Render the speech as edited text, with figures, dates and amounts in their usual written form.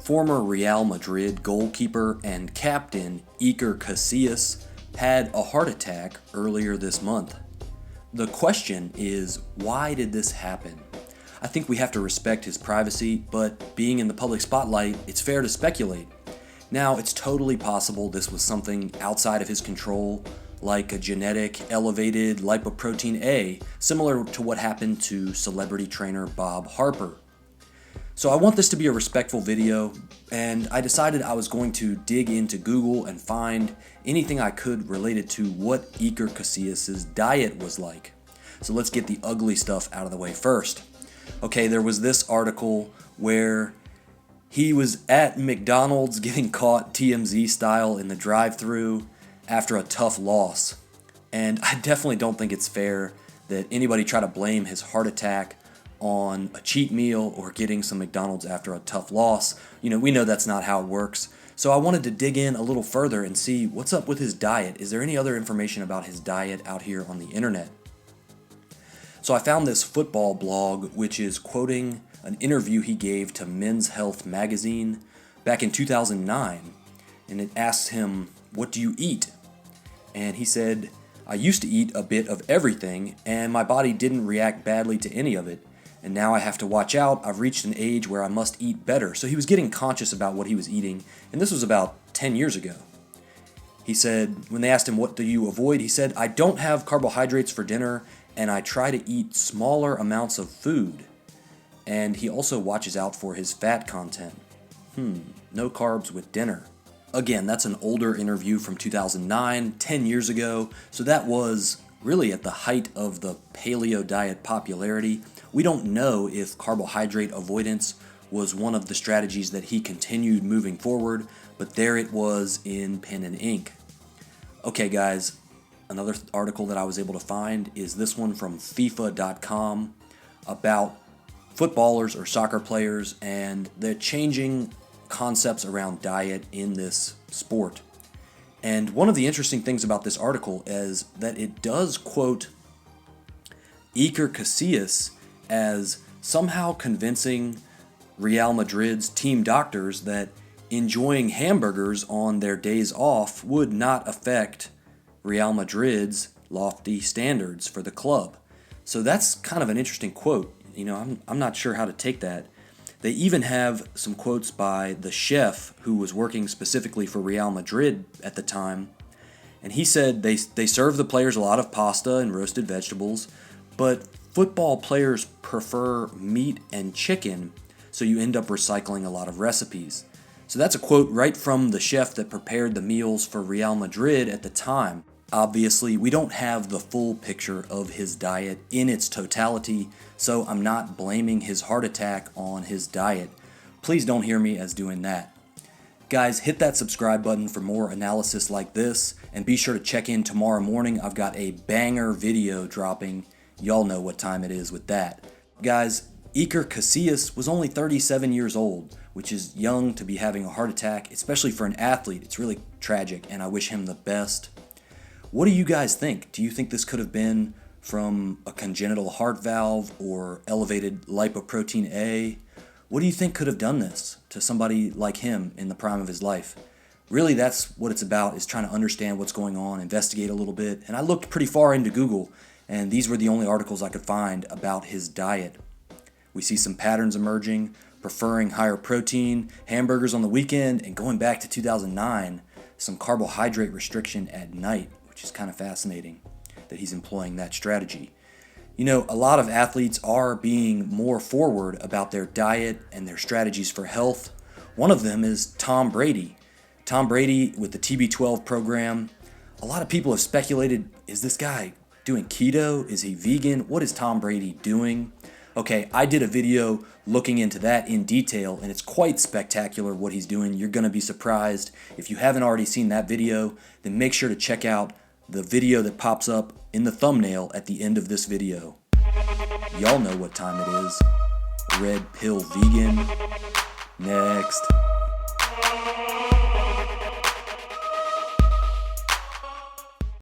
Former Real Madrid goalkeeper and captain Iker Casillas had a heart attack earlier this month. The question is, why did this happen? I think we have to respect his privacy, but being in the public spotlight, it's fair to speculate. Now, it's totally possible this was something outside of his control, like a genetic elevated lipoprotein A, similar to what happened to celebrity trainer Bob Harper. So I want this to be a respectful video, and I decided I was going to dig into Google and find anything I could related to what Iker Casillas' diet was like. So let's get the ugly stuff out of the way first. Okay, there was this article where he was at McDonald's getting caught TMZ style in the drive-thru after a tough loss. And I definitely don't think it's fair that anybody try to blame his heart attack on a cheat meal or getting some McDonald's after a tough loss. We know that's not how it works. So I wanted to dig in a little further and see what's up with his diet. Is there any other information about his diet out here on the internet? So I found this football blog, which is quoting an interview he gave to Men's Health magazine back in 2009. And it asks him, "What do you eat?" And he said, "I used to eat a bit of everything, and my body didn't react badly to any of it. And now I have to watch out. I've reached an age where I must eat better." So he was getting conscious about what he was eating, and this was about 10 years ago. He said, when they asked him, "What do you avoid?" he said, "I don't have carbohydrates for dinner, and I try to eat smaller amounts of food." And he also watches out for his fat content. No carbs with dinner. Again, that's an older interview from 2009, 10 years ago, so that was really at the height of the paleo diet popularity. We don't know if carbohydrate avoidance was one of the strategies that he continued moving forward, but there it was in pen and ink. Okay, guys, another article that I was able to find is this one from FIFA.com about footballers or soccer players and the changing concepts around diet in this sport. And one of the interesting things about this article is that it does quote Iker Casillas as somehow convincing Real Madrid's team doctors that enjoying hamburgers on their days off would not affect Real Madrid's lofty standards for the club. So that's kind of an interesting quote. I'm not sure how to take that. They even have some quotes by the chef who was working specifically for Real Madrid at the time. And he said they serve the players a lot of pasta and roasted vegetables, but football players prefer meat and chicken, so you end up recycling a lot of recipes. So that's a quote right from the chef that prepared the meals for Real Madrid at the time. Obviously, we don't have the full picture of his diet in its totality, so I'm not blaming his heart attack on his diet. Please don't hear me as doing that. Guys, hit that subscribe button for more analysis like this, and be sure to check in tomorrow morning. I've got a banger video dropping. Y'all know what time it is with that. Guys, Iker Casillas was only 37 years old, which is young to be having a heart attack, especially for an athlete. It's really tragic, and I wish him the best. What do you guys think? Do you think this could have been from a congenital heart valve or elevated lipoprotein A? What do you think could have done this to somebody like him in the prime of his life? Really, that's what it's about, is trying to understand what's going on, investigate a little bit. And I looked pretty far into Google, and these were the only articles I could find about his diet. We see some patterns emerging, preferring higher protein, hamburgers on the weekend, and going back to 2009, some carbohydrate restriction at night, which is kind of fascinating that he's employing that strategy. A lot of athletes are being more forward about their diet and their strategies for health. One of them is Tom Brady. Tom Brady with the TB12 program. A lot of people have speculated, is this guy doing keto? Is he vegan? What is Tom Brady doing? Okay, I did a video looking into that in detail, and it's quite spectacular what he's doing. You're going to be surprised. If you haven't already seen that video, then make sure to check out the video that pops up in the thumbnail at the end of this video. Y'all know what time it is. Red Pill Vegan. Next.